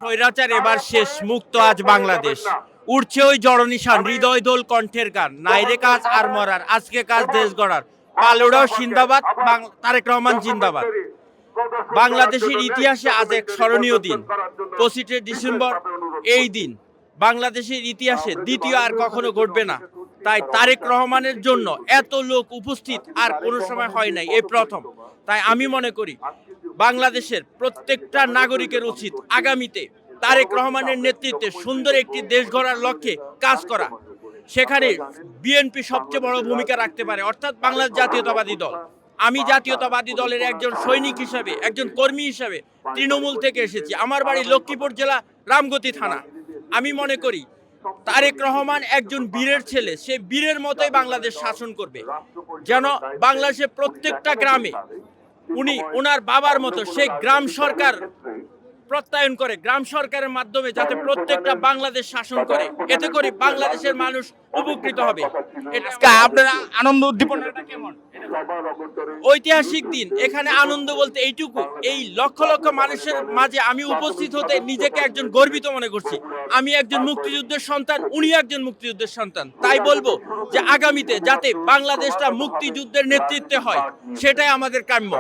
স্বৈরাচার এবার শেষ, মুক্ত আজ বাংলাদেশ। উঠছে ওই জড়নিশান, হৃদয় দোল কণ্ঠের গান। নাইরে কাজ আর মরার, আজকে কাজ দেশ গড়ার। পালুড়াও সিন্দাবাদ, তারেক রহমান জিন্দাবাদ। বাংলাদেশের ইতিহাসে আজ এক স্মরণীয় দিন, 25শে ডিসেম্বর। এই দিন বাংলাদেশের ইতিহাসে দ্বিতীয় আর কখনো ঘটবে না। তাই তারেক রহমানের জন্য এত লোক উপস্থিত আর কোনো সময় হয় নাই, এই প্রথম। তাই আমি মনে করি বাংলাদেশের প্রত্যেকটা নাগরিকের উচিত আগামীতে তারেক রহমানের নেতৃত্বে সুন্দর একটি দেশ গড়ার লক্ষ্যে কাজ করা। সেখানে বিএনপি সবচেয়ে বড় ভূমিকা রাখতে পারে, অর্থাৎ বাংলাদেশ জাতীয়তাবাদী দল। আমি জাতীয়তাবাদী দলের একজন সৈনিক হিসাবে, একজন কর্মী হিসাবে তৃণমূল থেকে এসেছি। আমার বাড়ি লক্ষ্মীপুর জেলা, রামগতি থানা। আমি মনে করি তারেক রহমান একজন বীরের ছেলে, সে বীরের মতোই বাংলাদেশ শাসন করবে। যেন বাংলাদেশের প্রত্যেকটা গ্রামে উনি ওনার বাবার মতো সেই গ্রাম সরকার প্রত্যয়ন করে, গ্রাম সরকারের মাধ্যমে যাতে প্রত্যেকটা বাংলাদেশ শাসন করে, এতে করে বাংলাদেশের মানুষ উপকৃত হবে। আপনার আনন্দ উদ্দীপনাটা কেমন? ঐতিহাসিক দিন। এখানে আনন্দ বলতে এইটুকু, এই লক্ষ লক্ষ মানুষের মাঝে আমি উপস্থিত হতে নিজেকে একজন গর্বিত মনে করছি। আমি একজন মুক্তিযুদ্ধের সন্তান, উনি একজন মুক্তিযুদ্ধের সন্তান। তাই বলবো যে আগামীতে যাতে বাংলাদেশটা মুক্তিযুদ্ধের নেতৃত্বে হয়, সেটাই আমাদের কাম্য।